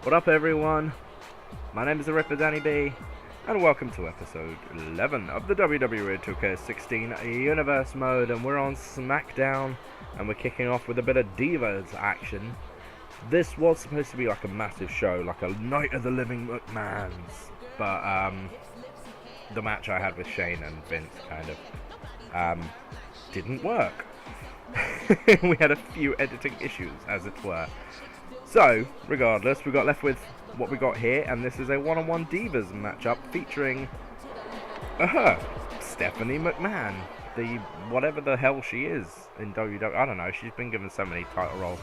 What up, everyone? My name is the Ripper Danny B, and welcome to episode 11 of the WWE 2K16 Universe Mode, and we're on Smackdown, and we're kicking off with a bit of Divas action. This was supposed to be like a massive show, like a Night of the Living McMahons, but the match I had with Shane and Vince kind of didn't work. We had a few editing issues, as it were. So, regardless, we got left with what we got here, and this is a one-on-one Divas matchup featuring Stephanie McMahon, the whatever the hell she is in WWE. I don't know. She's been given so many title roles.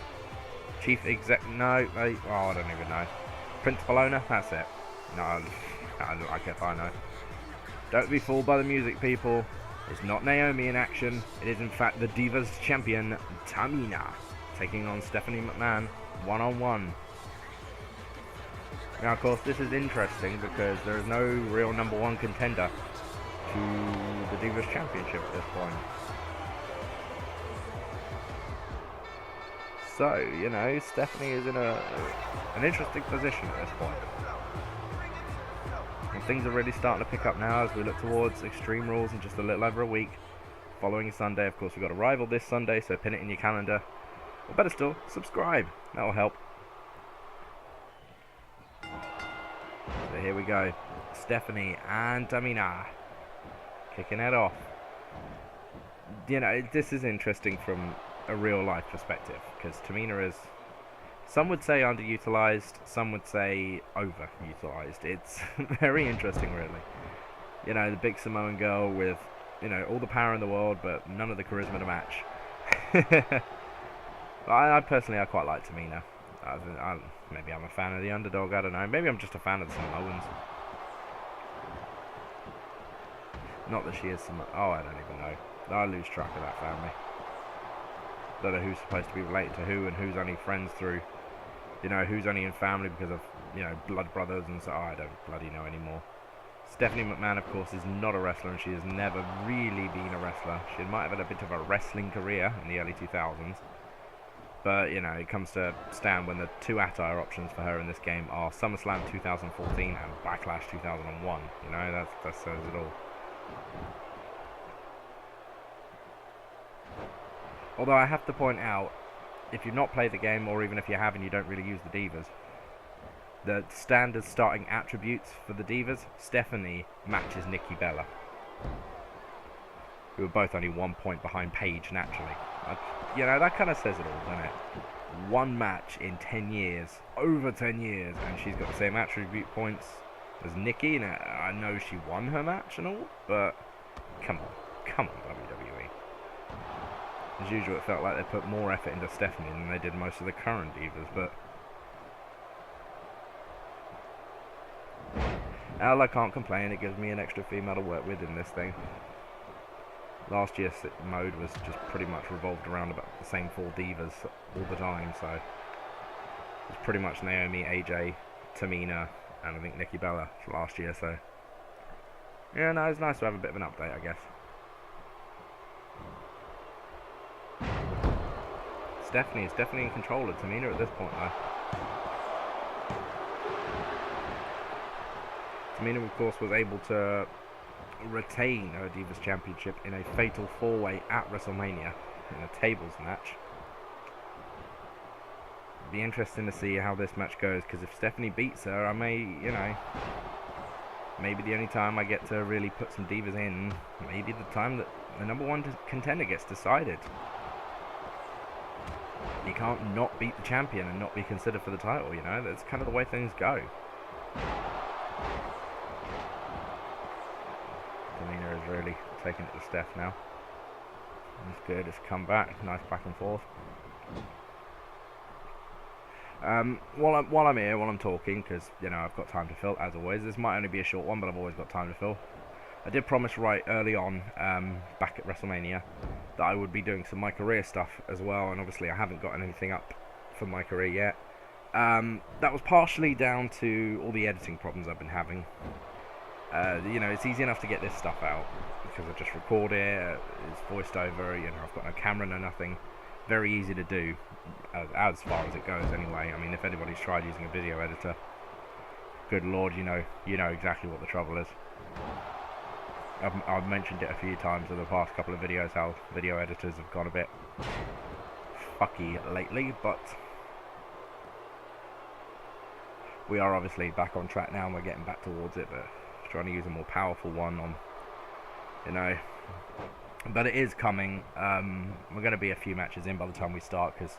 Chief exec? No, I don't even know. Principal owner? That's it. No, I guess I know. Don't be fooled by the music, people. It's not Naomi in action. It is in fact the Divas champion Tamina taking on Stephanie McMahon one-on-one. Now, of course, this is interesting because there is no real number one contender to the Divas Championship at this point. So, you know, Stephanie is in an interesting position at this point. And things are really starting to pick up now as we look towards Extreme Rules in just a little over a week. Following Sunday, of course, we've got a rival this Sunday, so pin it in your calendar. Or better still, subscribe. That'll help. So here we go. Stephanie and Tamina kicking it off. You know, this is interesting from a real life perspective because Tamina is, some would say underutilized, some would say overutilized. It's very interesting, really. You know, the big Samoan girl with, you know, all the power in the world, but none of the charisma to match. I personally, I quite like Tamina. Maybe I'm a fan of the underdog, I don't know. Maybe I'm just a fan of the Samoans. Not that she is Samoan. Oh, I don't even know. I lose track of that family. Don't know who's supposed to be related to who and who's only friends through, you know, who's only in family because of, you know, blood brothers and so. I don't bloody know anymore. Stephanie McMahon, of course, is not a wrestler, and she has never really been a wrestler. She might have had a bit of a wrestling career in the early 2000s. But, you know, it comes to stand when the two attire options for her in this game are SummerSlam 2014 and Backlash 2001. You know, that says it all. Although I have to point out, if you've not played the game, or even if you have and you don't really use the Divas, the standard starting attributes for the Divas, Stephanie matches Nikki Bella, who are both only 1 point behind Paige naturally. You know, that kind of says it all, doesn't it? One match in 10 years, over 10 years, and she's got the same attribute points as Nikki. And I know she won her match and all, but come on, WWE. As usual, it felt like they put more effort into Stephanie than they did most of the current Divas, but I can't complain. It gives me an extra female to work with in this thing. Last year's mode was just pretty much revolved around about the same 4 Divas all the time, so it was pretty much Naomi, AJ, Tamina, and I think Nikki Bella for last year, so yeah, no, it's nice to have a bit of an update, I guess. Stephanie is definitely in control of Tamina at this point, though. Tamina, of course, was able to retain her Divas Championship in a fatal 4-way at WrestleMania in a tables match. Be interesting to see how this match goes, because if Stephanie beats her, I may, you know, maybe the only time I get to really put some Divas in, maybe the time that the number one contender gets decided. You can't not beat the champion and not be considered for the title, you know, that's kind of the way things go. Tamina is really taking it to Steph now. That's good, it's come back, nice back and forth. While I'm here, while I'm talking, because, you know, I've got time to fill, as always. This might only be a short one, but I've always got time to fill. I did promise right early on, back at WrestleMania, that I would be doing some My Career stuff as well, and obviously I haven't got anything up for My Career yet. That was partially down to all the editing problems I've been having. You know, it's easy enough to get this stuff out because I just record it, it's voiced over, you know, I've got no camera, no nothing. very easy to do, as far as it goes anyway. I mean, if anybody's tried using a video editor, good lord, you know exactly what the trouble is. I've mentioned it a few times in the past couple of videos how video editors have gone a bit fucky lately, but we are obviously back on track now and we're getting back towards it, but trying to use a more powerful one on, but it is coming. We're going to be a few matches in by the time we start, because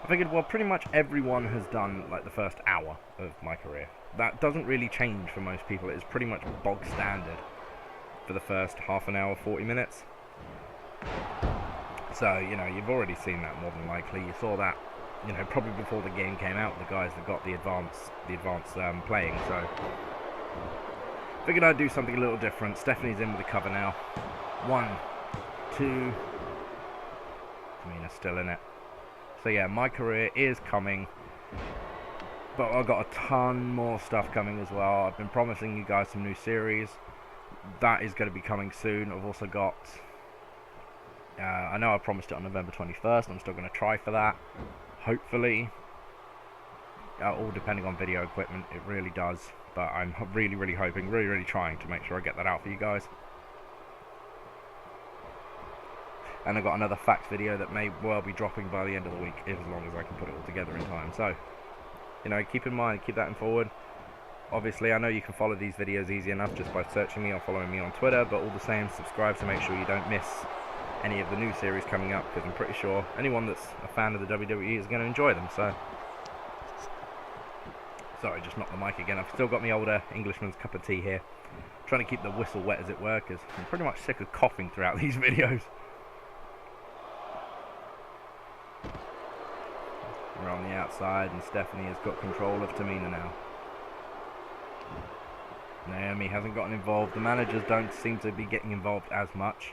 I figured, well, pretty much everyone has done like the first hour of my career. That doesn't really change for most people. It is pretty much bog standard for the first half an hour, 40 minutes. So, you've already seen that more than likely. You saw that, probably before the game came out, the guys that got the advanced playing. So, figured I'd do something a little different. Stephanie's in with the cover now. 1, 2. Tamina's still in it. So yeah, my career is coming, but I've got a ton more stuff coming as well. I've been promising you guys some new series. That is going to be coming soon. I've also got, I know I promised it on November 21st. I'm still going to try for that, hopefully. All depending on video equipment, it really does. But I'm really hoping, really trying to make sure I get that out for you guys. And I've got another facts video that may well be dropping by the end of the week, as long as I can put it all together in time. So, keep in mind, keep that in forward. Obviously, I know you can follow these videos easy enough just by searching me or following me on Twitter, but all the same, subscribe to make sure you don't miss any of the new series coming up, because I'm pretty sure anyone that's a fan of the WWE is going to enjoy them. So, sorry, just knocked the mic again. I've still got my older Englishman's cup of tea here. Trying to keep the whistle wet, as it were, because I'm pretty much sick of coughing throughout these videos. We're on the outside, and Stephanie has got control of Tamina now. Naomi hasn't gotten involved. The managers don't seem to be getting involved as much.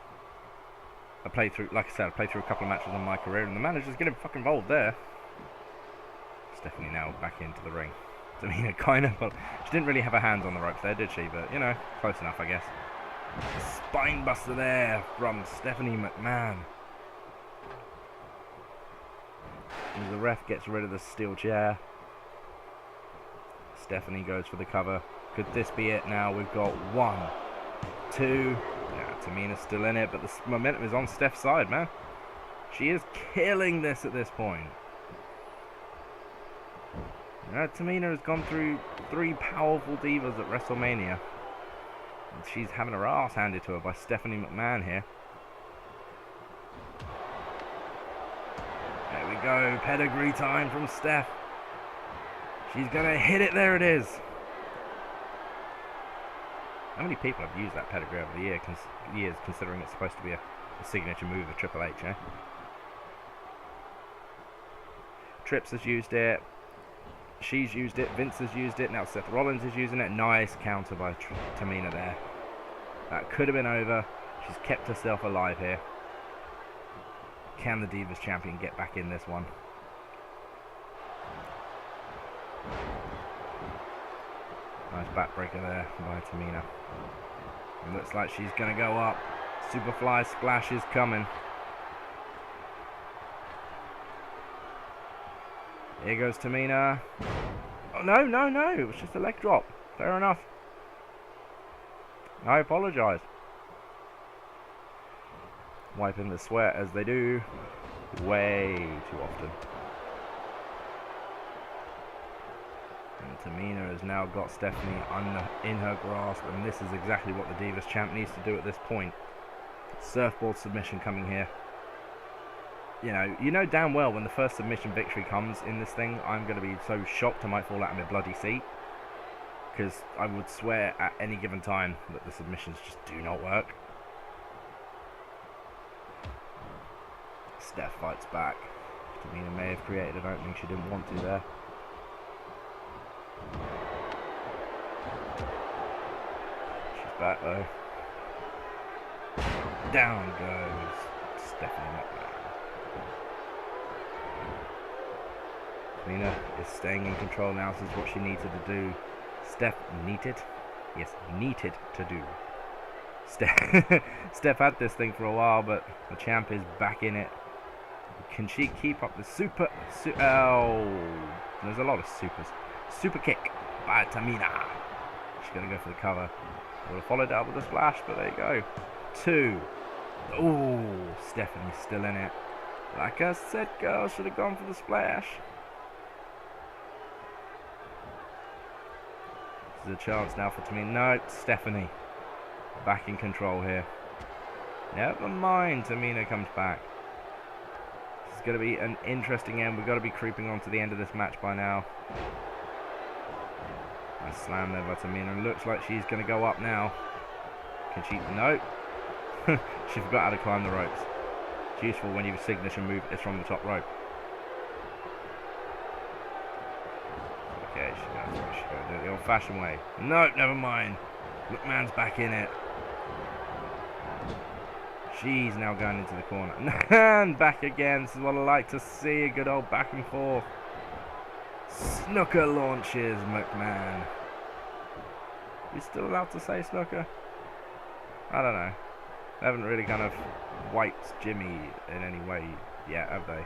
Like I said, I played through a couple of matches in my career, and the managers getting fucking involved there. Stephanie now back into the ring. Tamina kind of, well, she didn't really have her hands on the ropes there, did she? But, close enough, I guess. Spine buster there from Stephanie McMahon. As the ref gets rid of the steel chair, Stephanie goes for the cover. Could this be it now? We've got 1, 2. Yeah, Tamina's still in it, but the momentum is on Steph's side, man. She is killing this at this point. Tamina has gone through 3 powerful divas at WrestleMania. And she's having her ass handed to her by Stephanie McMahon here. There we go, pedigree time from Steph. She's gonna hit it, there it is. How many people have used that pedigree over the years, considering it's supposed to be a signature move of Triple H, eh? Trips has used it. She's used it. Vince has used it. Now Seth Rollins is using it. Nice counter by Tamina there. That could have been over. She's kept herself alive here. Can the Divas champion get back in this one? Nice backbreaker there by Tamina. It looks like she's going to go up. Superfly splash is coming. Here goes Tamina. Oh, no. It was just a leg drop. Fair enough. I apologise. Wiping the sweat as they do way too often. And Tamina has now got Stephanie in her grasp, and this is exactly what the Divas champ needs to do at this point. Surfboard submission coming here. You know damn well when the first submission victory comes in this thing, I'm going to be so shocked I might fall out of my bloody seat. Because I would swear at any given time that the submissions just do not work. Steph fights back. Tamina may have created an opening she didn't want to there. She's back though. Down goes Stephanie McMahon. Tamina is staying in control now. This is what she needed to do. Steph needed? Yes, needed to do. Steph had this thing for a while, but the champ is back in it. Can she keep up the oh, there's a lot of supers. Super kick by Tamina. She's going to go for the cover. Would have followed up with a splash, but there you go. 2. Oh, Stephanie's still in it. Like I said, girl, should have gone for the splash. There's a chance now for Tamina. No, Stephanie. Back in control here. Never mind, Tamina comes back. This is going to be an interesting end. We've got to be creeping on to the end of this match by now. Nice slam there by Tamina. Looks like she's going to go up now. Can she? No. She forgot how to climb the ropes. It's useful when your signature move is from the top rope. Okay, she's going to do it the old-fashioned way. No, never mind. McMahon's back in it. She's now going into the corner. And back again. This is what I like to see. A good old back and forth. Snooker launches McMahon. You still allowed to say snooker? I don't know. They haven't really kind of wiped Jimmy in any way yet, have they?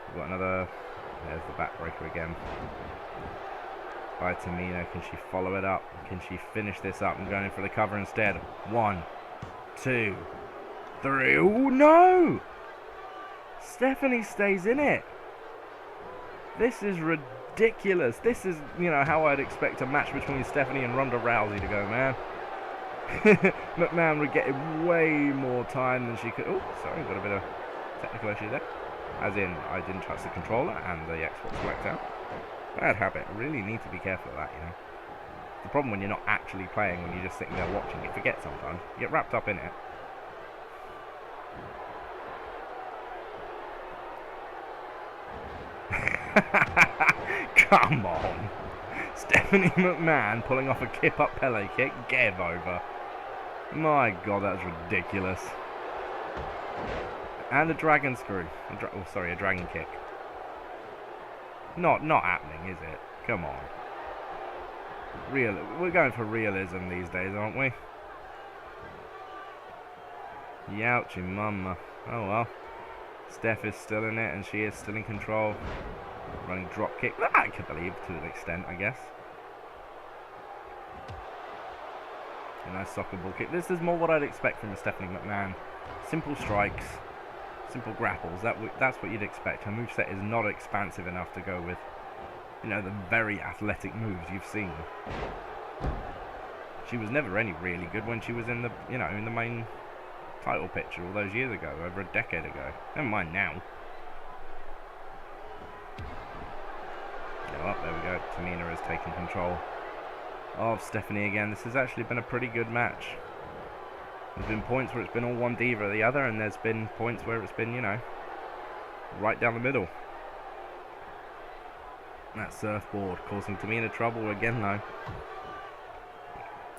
We've got another. There's the backbreaker again. By Tamina. Can she follow it up? Can she finish this up? I'm going in for the cover instead. 1, 2, 3. Oh no! Stephanie stays in it. This is ridiculous. This is, you know, how I'd expect a match between Stephanie and Ronda Rousey to go, man. McMahon would get way more time than she could. Oh, sorry, got a bit of technical issue there. As in, I didn't trust the controller and the Xbox select out. Bad habit. I really need to be careful of that, you know. The problem when you're not actually playing, when you're just sitting there watching, you forget sometimes. You get wrapped up in it. Come on. Stephanie McMahon pulling off a kip-up Pele kick. Give over. My God, that's ridiculous. And a dragon screw. Oh, sorry, a dragon kick. Not happening, is it? Come on. We're going for realism these days, aren't we? Youchie mama. Oh well. Steph is still in it, and she is still in control. Running drop kick. That I can believe to an extent, I guess. A nice soccer ball kick. This is more what I'd expect from a Stephanie McMahon. Simple strikes. Simple grapples. That's what you'd expect. Her moveset is not expansive enough to go with, you know, the very athletic moves you've seen. She was never any really good when she was in the, you know, in the main title picture all those years ago, over a decade ago. Never mind now. Oh, there we go. Tamina has taken control of Stephanie again. This has actually been a pretty good match. There's been points where it's been all one diva or the other, and there's been points where it's been, you know, right down the middle. That surfboard causing Tamina trouble again, though.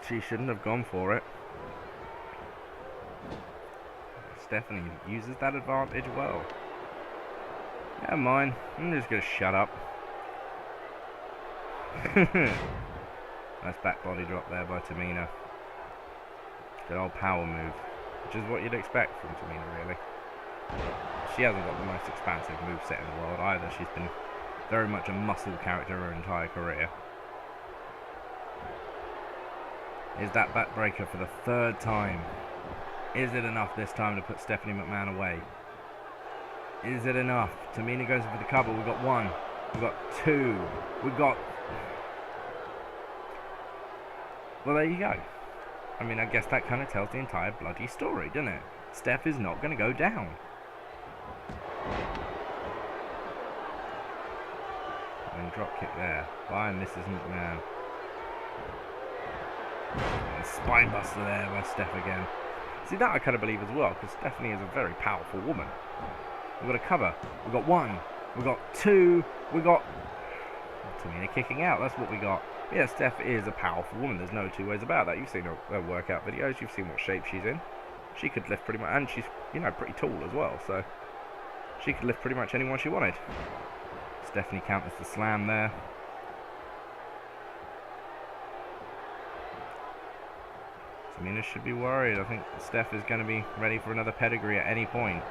She shouldn't have gone for it. Stephanie uses that advantage well. Never mind. I'm just going to shut up. Nice back body drop there by Tamina. Good old power move, which is what you'd expect from Tamina, really. She hasn't got the most expansive moveset in the world either. She's been very much a muscle character her entire career. Is that backbreaker for the 3rd time? Is it enough this time to put Stephanie McMahon away? Is it enough? Tamina goes for the cover. We've got 1. We've got 2. We've got... Well, there you go. I mean, I guess that kind of tells the entire bloody story, doesn't it? Steph is not going to go down. And drop kick there by Mrs. McMahon. And spine buster there by Steph again. See, that I kind of believe as well, because Stephanie is a very powerful woman. We've got a cover. We've got 1. We've got 2. We've got... Tamina kicking out. That's what we got. Yeah, Steph is a powerful woman. There's no two ways about that. You've seen her workout videos. You've seen what shape she's in. She could lift pretty much... And she's, you know, pretty tall as well. So, she could lift pretty much anyone she wanted. Stephanie counters the slam there. Tamina should be worried. I think Steph is going to be ready for another pedigree at any point.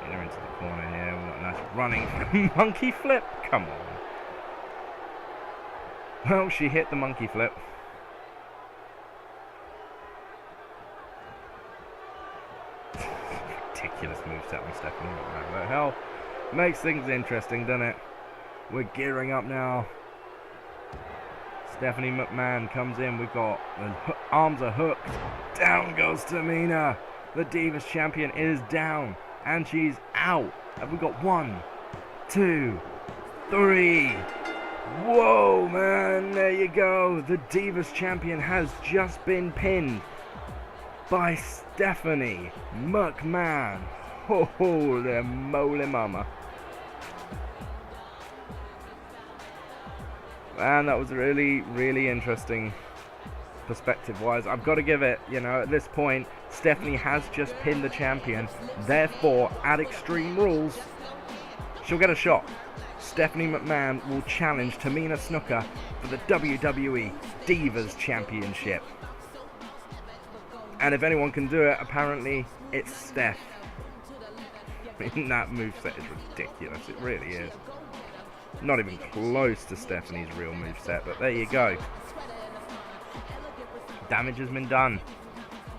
Tamina into the corner here. What a nice running monkey flip. Come on. Well, she hit the monkey flip. Ridiculous moveset on Stephanie McMahon. But hell, makes things interesting, doesn't it? We're gearing up now. Stephanie McMahon comes in. We've got the arms are hooked. Down goes Tamina. The Divas champion is down. And she's out. Have we got 1, 2, 3. Whoa, man. There you go. The Divas champion has just been pinned by Stephanie McMahon. Holy moly mama. And that was really, really interesting perspective-wise. I've got to give it, you know, at this point, Stephanie has just pinned the champion. Therefore, at Extreme Rules, she'll get a shot. Stephanie McMahon will challenge Tamina Snuka for the WWE Divas Championship. And if anyone can do it, apparently it's Steph. I mean, that moveset is ridiculous. It really is. Not even close to Stephanie's real moveset, but there you go. Damage has been done.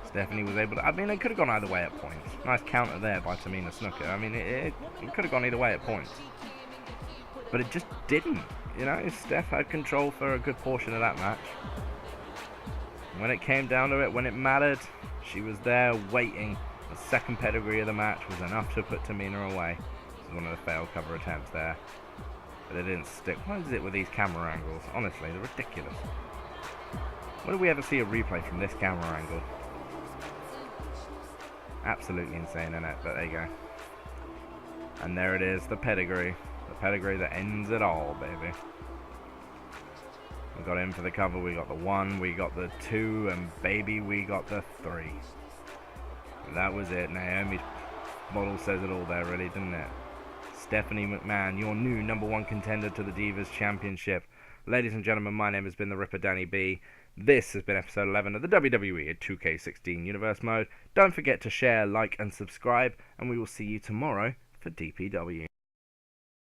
Stephanie was able to... I mean, it could have gone either way at points. Nice counter there by Tamina Snuka. I mean, it could have gone either way at points. But it just didn't. You know, Steph had control for a good portion of that match. When it came down to it, when it mattered, she was there waiting. The second pedigree of the match was enough to put Tamina away. This is one of the failed cover attempts there. But it didn't stick. What is it with these camera angles? Honestly, they're ridiculous. When do we ever see a replay from this camera angle? Absolutely insane, isn't it? But there you go. And there it is, the pedigree. The pedigree that ends it all, baby. We got in for the cover. We got the 1, we got the 2, and baby, we got the 3. That was it. Naomi's model says it all there, really, doesn't it? Stephanie McMahon, your new #1 contender to the Divas Championship. Ladies and gentlemen, my name has been the Ripper Danny B. This has been episode 11 of the WWE 2K16 Universe Mode. Don't forget to share, like, and subscribe, and we will see you tomorrow for DPW.